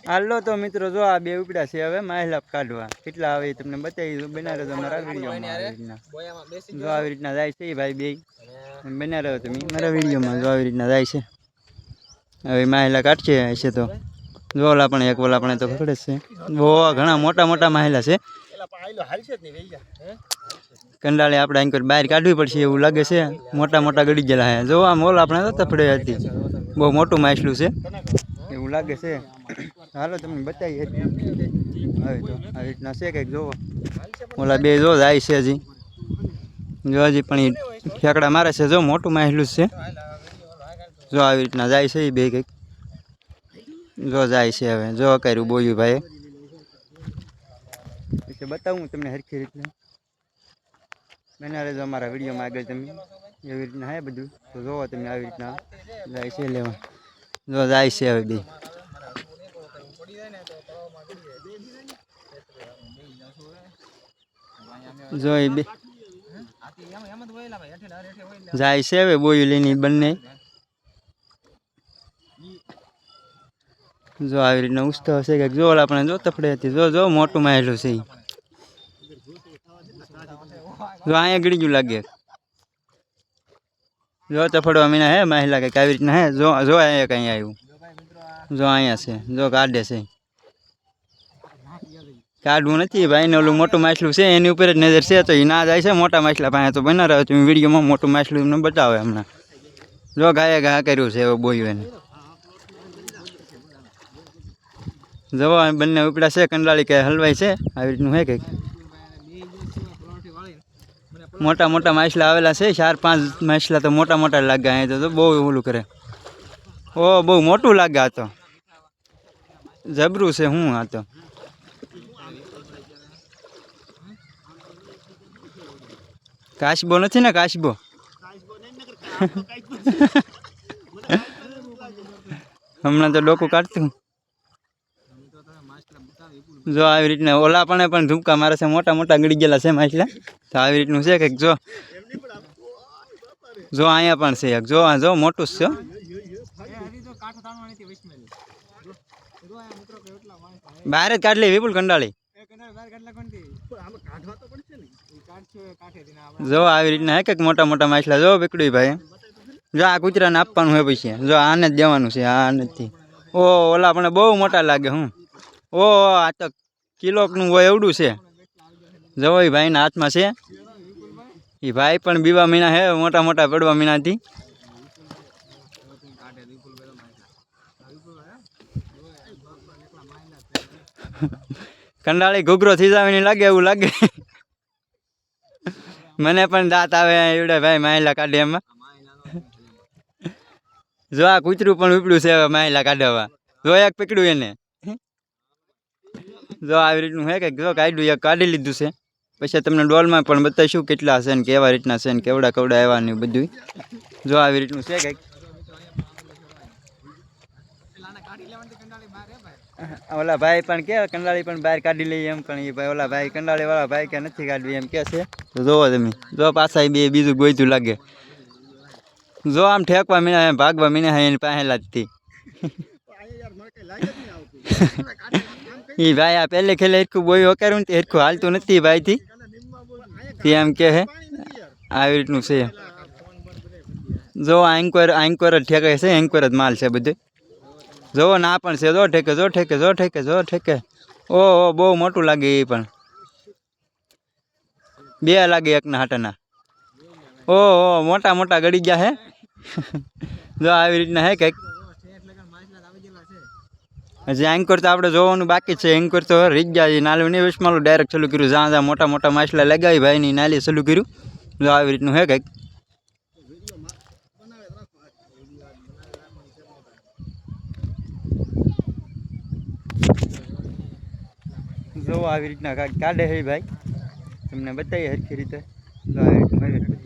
હાલો તો મિત્રો જો આ બે ઉપડા છે હવે માહિલા કાઢવા કેટલા આવે તમને બતાવી બનાવ્યો તો મારા વિડીયોમાં જો આવી રીતના જાય છે ભાઈ બે બનાવ્યો તમે મારા વિડીયોમાં જો આવી રીતના જાય છે હવે માહિલા કાઢશે હશે તો જો ઓલા પણ એક ઓલા પણ તો ખડે છે બહુ ઘણા મોટા મોટા માહિલા છે કંડાળી આપણે અહીં બહાર કાઢવી પડશે એવું લાગે છે મોટા મોટા ગળી ગયેલા છે જો આમ ઓલા આપણે તો તફડે હતી બહુ મોટું માછલું છે એવું લાગે છે હાલો તમને બતાવીએ હવે તો આવી રીતના છે કંઈક જોવો ઓલા બે જો જાય છે હજી જો હજી પણ એ ઠેકડા મારે છે જો મોટું માછલું છે જો આવી રીતના જાય છે એ બે કંઈક જો જાય છે હવે જો કર્યું બોલ્યું ભાઈ એટલે બતાવું તમને હરખી રીતના બના રહેજો અમારા વિડીયોમાં આગળ તમે એવી રીતના હે બધું તો જોવો તમે આવી રીતના જાય છે લેવા જો જાય છે હવે બે જો એ બે જાય છે હવે બોયું લઈને બંને જો આવી રીતના ઉસ્તો હશે કે જો ઓલા પણ જો તફડે હતી જો જો મોટું માયેલું છે જો અહીંયા ગળી ગયું લાગે જો તફડવા મીના હે માહિલા કંઈક આવી રીતના હે જો જો અહીંયા કંઈ આવ્યું જો અહીંયા છે જો કાઢે છે કાઢવું નથી ભાઈ ને ઓલું મોટું માછલું છે એની ઉપર જ નજર છે તો એ ના જાય છે મોટા માછલા પાસે તો બના રહ્યો તમે વિડીયોમાં મોટું માછલું એમને બતાવે હમણાં જો ગાયે ઘા કર્યું છે એવું બોયું એને જવો બંને ઉપડા છે કંડાળી કે હલવાઈ છે આવી રીતનું હે કંઈક મોટા મોટા માછલા આવેલા છે 4-5 માછલા તો મોટા મોટા લાગે અહીંયા તો બહુ ઓલું કરે ઓ બહુ મોટું લાગે આ તો જબરું છે હું આ તો કાચબો નથી ને કાચબો હમણાં તો ડોકું કાઢતું જો આવી રીતના ઓલા પણ ધૂપકા મારે છે મોટા મોટા ગળી ગયેલા છે માછલા તો આવી રીતનું છે કંઈક જો જો અહીંયા પણ છે એક જો જો મોટું જ છે બહાર જ કાઢ લે વિપુલ કંડાળી જો આવી રીતના હે કંઈક મોટા મોટા માછલા જો પકડ્યું ભાઈ જો આ કૂતરાને આપવાનું હોય પછી જો આને જ દેવાનું છે આ નથી ઓ ઓલા પણ બહુ મોટા લાગે હું ઓ આ તો કિલોનું હોય એવડું છે જો એ ભાઈના હાથમાં છે એ ભાઈ પણ બીવા મીના હે મોટા મોટા પડવા મીનાથી કંડાળી ઘૂઘરો થઈ જવાની લાગે એવું લાગે મને પણ દાંત આવે એવડે ભાઈ માયલા કાઢે એમાં જો આ કૂતરું પણ ઉપડ્યું છે હવે માયલા કાઢવા જો એક પકડ્યું એને જો આવી રીતનું હે કે જો કાઢ્યું એક કાઢી લીધું છે પછી તમને ડોલમાં પણ બતાવીશું કેટલા છે ને કેવા રીતના છે ને કેવડા કેવડા એવા ને બધું જો આવી રીતનું છે કંઈક ઓલા ભાઈ પણ કે કંડાળી પણ બહાર કાઢી લઈએ એમ પણ એ ભાઈ ઓલા ભાઈ કંડાળી વાળા ભાઈ કે નથી કાઢવી એમ કે છે તો જોવો તમે જો પાછા બે બીજું ગોઈતું લાગે જો આમ ઠેકવા મીના ભાગવા મીના એની પહેલા જ થી એ ભાઈ આ પહેલે ખેલે હરખું બોયું કર્યું ને હરખું હાલતું નથી ભાઈથી તે એમ કે હે આવી રીતનું છે જો એન્કર જ ઠેકે છે એન્કર જ માલ છે બધું જો ના પણ છે જો ઠેકે જો ઠેકે જો ઠેકે જો ઠેકે ઓ બહુ મોટું લાગે એ પણ બે લાગે એકના હાટાના ઓ મોટા મોટા ગળી ગયા હે જો આવી રીતના હે કંઈક હજી એન્કર તો આપણે જોવાનું બાકી છે એન્કર તો રીત ગયા નાલું નહીં વેસ્ટમાલું ડાયરેક્ટ ચાલુ કર્યું જ્યાં જ્યાં મોટા મોટા માછલા લગાવી ભાઈની નાલી ચાલુ કર્યું જો આવી રીતનું હે કંઈક જો આવી રીતના કાઢે હે ભાઈ તમને બતાવીએ હરખી રીતે જો આવી રીતનું